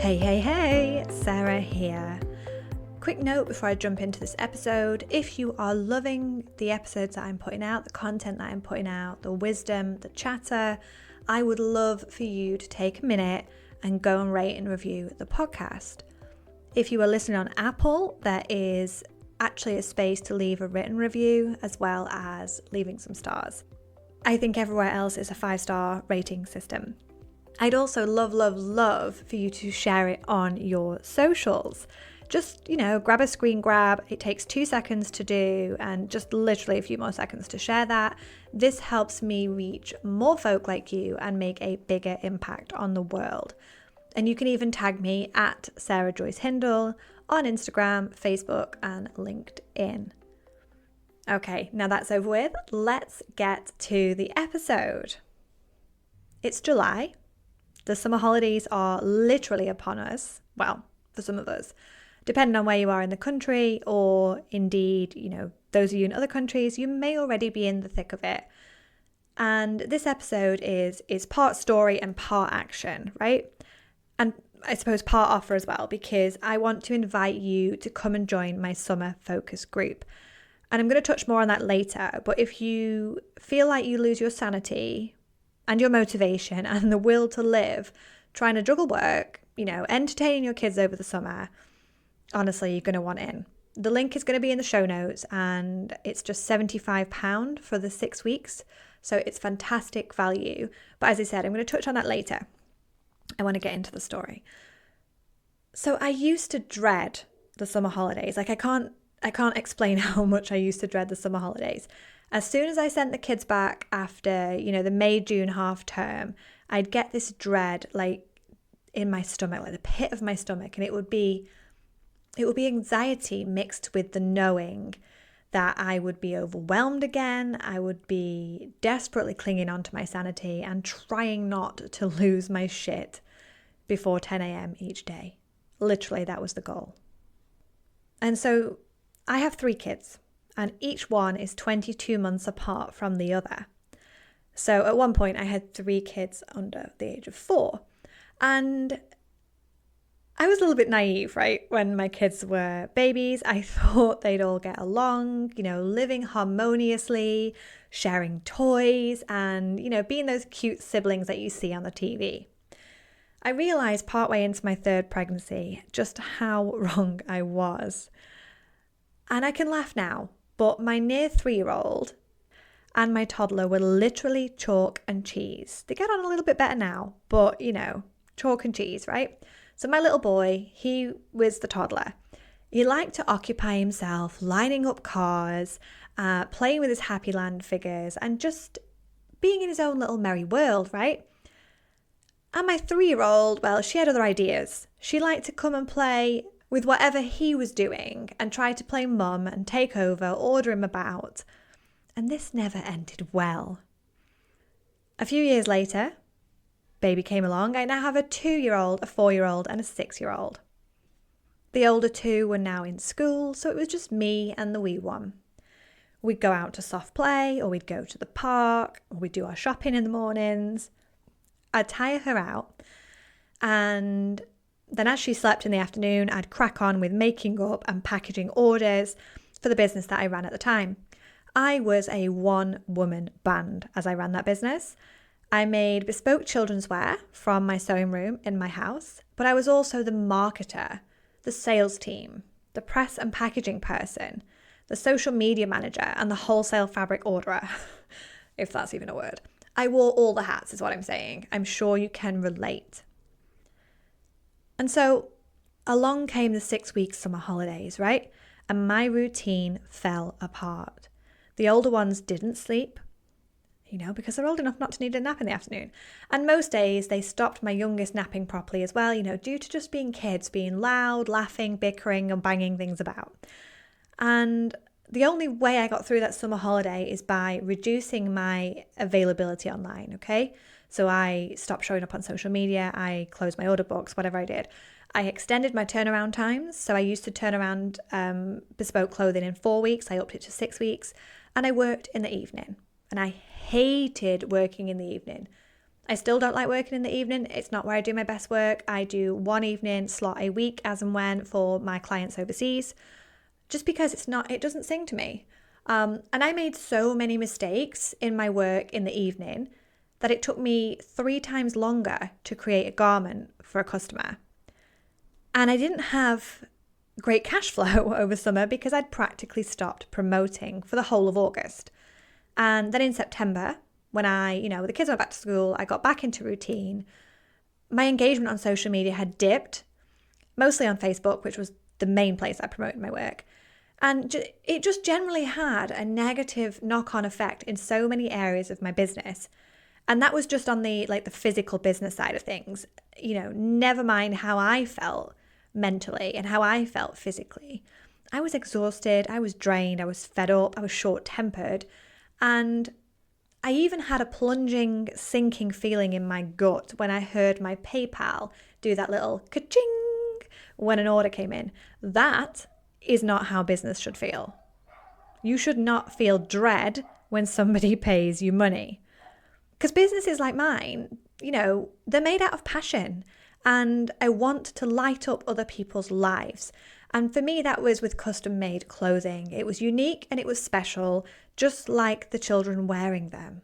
Hey, Sarah here. Quick note before I jump into this episode, if you are loving the episodes that I'm putting out, the content that I'm putting out, the wisdom, the chatter, I would love for you to take a minute and go and rate and review the podcast. If you are listening on Apple, there is actually a space to leave a written review as well as leaving some stars. I think everywhere else is a 5-star rating system. I'd also love for you to share it on your socials. Just, grab a screen grab. It takes 2 seconds to do and just literally a few more seconds to share that. This helps me reach more folk like you and make a bigger impact on the world. And you can even tag me at Sarah Joyce Hindle on Instagram, Facebook, and LinkedIn. Okay, now that's over with. Let's get to the episode. It's July. The summer holidays are literally upon us. Well, for some of us, depending on where you are in the country, or indeed, those of you in other countries, you may already be in the thick of it. And this episode is part story and part action, right? And I suppose part offer as well, because I want to invite you to come and join my summer focus group. And I'm going to touch more on that later. But if you feel like you lose your sanity and your motivation and the will to live, trying to juggle work, entertaining your kids over the summer, honestly, you're going to want in. The link is going to be in the show notes, and it's just £75 for the 6 weeks. So it's fantastic value. But as I said, I'm going to touch on that later. I want to get into the story. So I used to dread the summer holidays. I can't explain how much I used to dread the summer holidays. As soon as I sent the kids back after, the May-June half term, I'd get this dread in my stomach, like the pit of my stomach. And it would be anxiety mixed with the knowing that I would be overwhelmed again. I would be desperately clinging onto my sanity and trying not to lose my shit before 10 a.m. each day. Literally, that was the goal. And so I have 3 kids, and each one is 22 months apart from the other. So at one point I had 3 kids under the age of 4. And I was a little bit naive, right? When my kids were babies, I thought they'd all get along, living harmoniously, sharing toys, and, being those cute siblings that you see on the TV. I realized partway into my 3rd pregnancy just how wrong I was. And I can laugh now, but my near 3-year-old and my toddler were literally chalk and cheese. They get on a little bit better now, but chalk and cheese, right? So my little boy, he was the toddler. He liked to occupy himself, lining up cars, playing with his Happy Land figures, and just being in his own little merry world, right? And my 3-year-old, well, she had other ideas. She liked to come and play with whatever he was doing and try to play mum and take over, order him about. And this never ended well. A few years later, baby came along. I now have a 2-year-old, a 4-year-old, and a 6-year-old. The older 2 were now in school, so it was just me and the wee one. We'd go out to soft play, or we'd go to the park, or we'd do our shopping in the mornings. I'd tire her out, and then as she slept in the afternoon, I'd crack on with making up and packaging orders for the business that I ran at the time. I was a one-woman band as I ran that business. I made bespoke children's wear from my sewing room in my house, but I was also the marketer, the sales team, the press and packaging person, the social media manager, and the wholesale fabric orderer, if that's even a word. I wore all the hats is what I'm saying. I'm sure you can relate. And so along came the 6-week summer holidays, right? And my routine fell apart. The older ones didn't sleep, because they're old enough not to need a nap in the afternoon. And most days they stopped my youngest napping properly as well, due to just being kids, being loud, laughing, bickering, and banging things about. And the only way I got through that summer holiday is by reducing my availability online, okay? So I stopped showing up on social media, I closed my order books, whatever I did. I extended my turnaround times. So I used to turn around bespoke clothing in 4 weeks. I upped it to 6 weeks. And I worked in the evening. And I hated working in the evening. I still don't like working in the evening. It's not where I do my best work. I do one evening slot a week as and when for my clients overseas, just because it doesn't sing to me. And I made so many mistakes in my work in the evening that it took me 3 times longer to create a garment for a customer. And I didn't have great cash flow over summer because I'd practically stopped promoting for the whole of August. And then in September, when the kids went back to school, I got back into routine. My engagement on social media had dipped, mostly on Facebook, which was the main place I promoted my work. And it just generally had a negative knock-on effect in so many areas of my business. And that was just on the physical business side of things. Never mind how I felt mentally and how I felt physically. I was exhausted, I was drained, I was fed up, I was short-tempered. And I even had a plunging, sinking feeling in my gut when I heard my PayPal do that little ka-ching when an order came in. That is not how business should feel. You should not feel dread when somebody pays you money. Because businesses like mine, they're made out of passion. And I want to light up other people's lives. And for me, that was with custom-made clothing. It was unique and it was special, just like the children wearing them.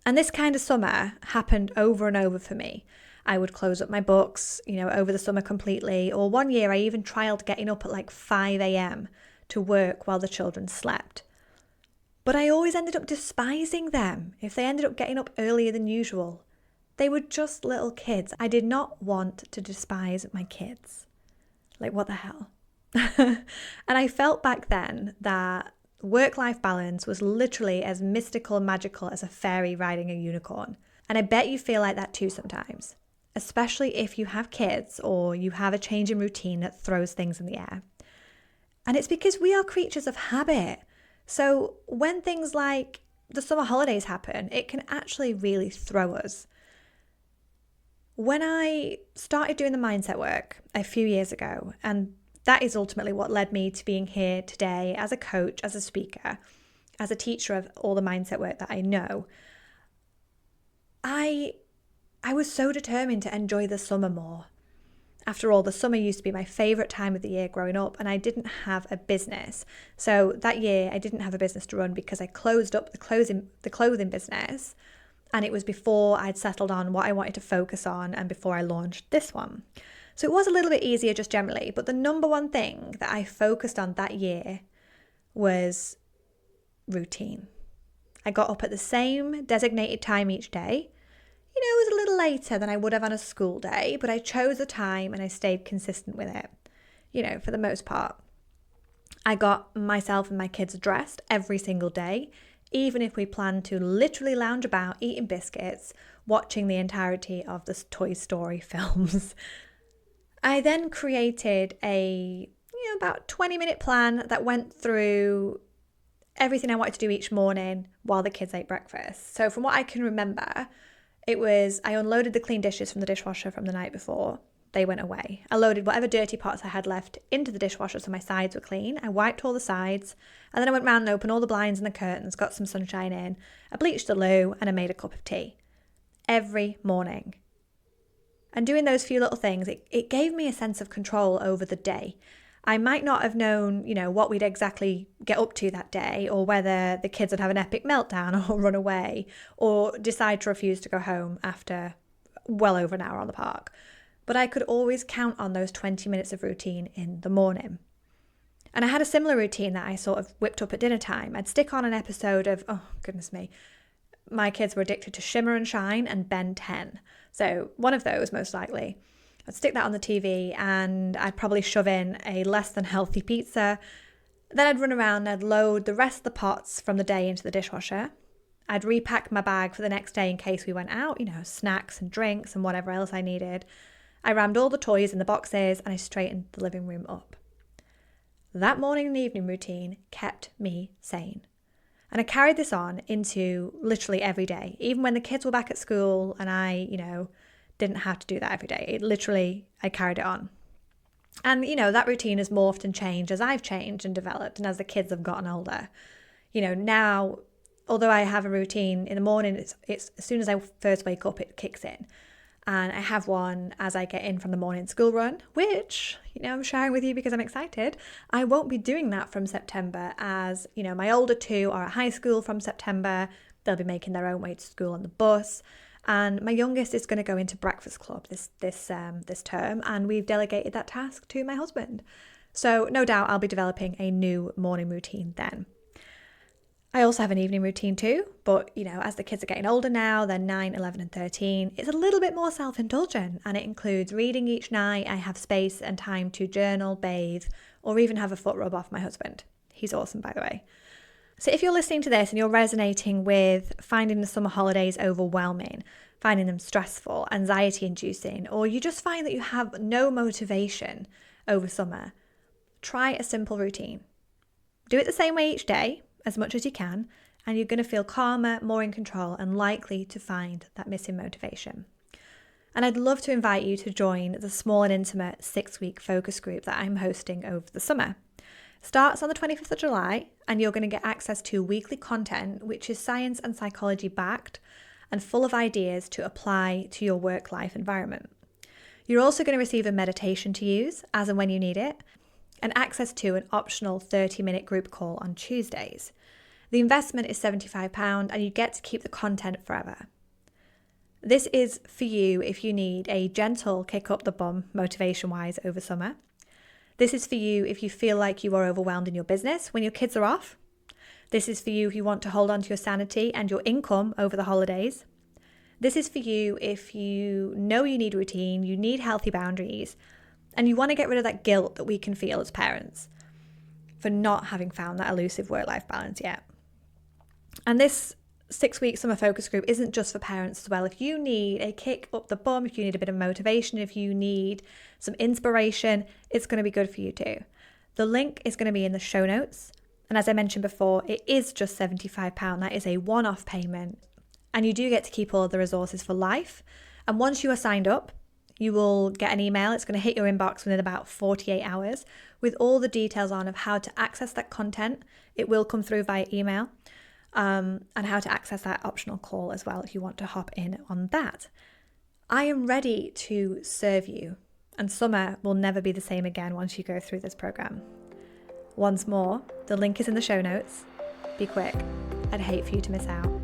And this kind of summer happened over and over for me. I would close up my books, over the summer completely. Or one year I even trialed getting up at 5 a.m. to work while the children slept. But I always ended up despising them if they ended up getting up earlier than usual. They were just little kids. I did not want to despise my kids. What the hell? And I felt back then that work-life balance was literally as mystical and magical as a fairy riding a unicorn. And I bet you feel like that too sometimes, especially if you have kids or you have a change in routine that throws things in the air. And it's because we are creatures of habit. So when things like the summer holidays happen, it can actually really throw us. When I started doing the mindset work a few years ago, and that is ultimately what led me to being here today as a coach, as a speaker, as a teacher of all the mindset work that I know, I was so determined to enjoy the summer more. After all, the summer used to be my favorite time of the year growing up, and I didn't have a business. So that year I didn't have a business to run because I closed up the clothing business. And it was before I'd settled on what I wanted to focus on and before I launched this one. So it was a little bit easier just generally. But the number one thing that I focused on that year was routine. I got up at the same designated time each day. It was a little later than I would have on a school day, but I chose a time and I stayed consistent with it, for the most part. I got myself and my kids dressed every single day, even if we planned to literally lounge about eating biscuits, watching the entirety of the Toy Story films. I then created a about 20-minute plan that went through everything I wanted to do each morning while the kids ate breakfast. So from what I can remember, it was I unloaded the clean dishes from the dishwasher from the night before. They went away. I loaded whatever dirty pots I had left into the dishwasher so my sides were clean. I wiped all the sides, and then I went round and opened all the blinds and the curtains, got some sunshine in. I bleached the loo, and I made a cup of tea. Every morning. And doing those few little things, it gave me a sense of control over the day. I might not have known, what we'd exactly get up to that day, or whether the kids would have an epic meltdown or run away, or decide to refuse to go home after well over an hour on the park. But I could always count on those 20 minutes of routine in the morning. And I had a similar routine that I sort of whipped up at dinner time. I'd stick on an episode of, oh goodness me, my kids were addicted to Shimmer and Shine and Ben 10. So one of those most likely. I'd stick that on the TV and I'd probably shove in a less than healthy pizza. Then I'd run around and I'd load the rest of the pots from the day into the dishwasher. I'd repack my bag for the next day in case we went out, snacks and drinks and whatever else I needed. I rammed all the toys in the boxes and I straightened the living room up. That morning and evening routine kept me sane. And I carried this on into literally every day, even when the kids were back at school and I, didn't have to do that every day. I carried it on. And, that routine has morphed and changed as I've changed and developed and as the kids have gotten older. Now although I have a routine in the morning, it's as soon as I first wake up, it kicks in. And I have one as I get in from the morning school run, which, I'm sharing with you because I'm excited. I won't be doing that from September as, my older two are at high school from September. They'll be making their own way to school on the bus. And my youngest is going to go into breakfast club this term, and we've delegated that task to my husband. So no doubt I'll be developing a new morning routine then. I also have an evening routine too, but as the kids are getting older now, they're 9, 11 and 13, it's a little bit more self-indulgent, and it includes reading each night. I have space and time to journal, bathe, or even have a foot rub off my husband. He's awesome, by the way. So if you're listening to this and you're resonating with finding the summer holidays overwhelming, finding them stressful, anxiety-inducing, or you just find that you have no motivation over summer, try a simple routine. Do it the same way each day, as much as you can, and you're going to feel calmer, more in control, and likely to find that missing motivation. And I'd love to invite you to join the small and intimate 6-week focus group that I'm hosting over the summer. Starts on the 25th of July, and you're going to get access to weekly content, which is science and psychology backed and full of ideas to apply to your work-life environment. You're also going to receive a meditation to use as and when you need it, and access to an optional 30-minute group call on Tuesdays. The investment is £75 and you get to keep the content forever. This is for you if you need a gentle kick up the bum motivation-wise over summer. This is for you if you feel like you are overwhelmed in your business when your kids are off. This is for you if you want to hold on to your sanity and your income over the holidays. This is for you if you know you need routine, you need healthy boundaries, and you want to get rid of that guilt that we can feel as parents for not having found that elusive work-life balance yet. And this 6-week summer focus group isn't just for parents as well. If you need a kick up the bum, if you need a bit of motivation, if you need some inspiration, it's going to be good for you too. The link is going to be in the show notes. And as I mentioned before, it is just £75. That is a one-off payment. And you do get to keep all of the resources for life. And once you are signed up, you will get an email. It's going to hit your inbox within about 48 hours with all the details on of how to access that content. It will come through via email, and how to access that optional call as well if you want to hop in on that. I am ready to serve you, and summer will never be the same again once you go through this program. Once more, the link is in the show notes. Be quick. I'd hate for you to miss out.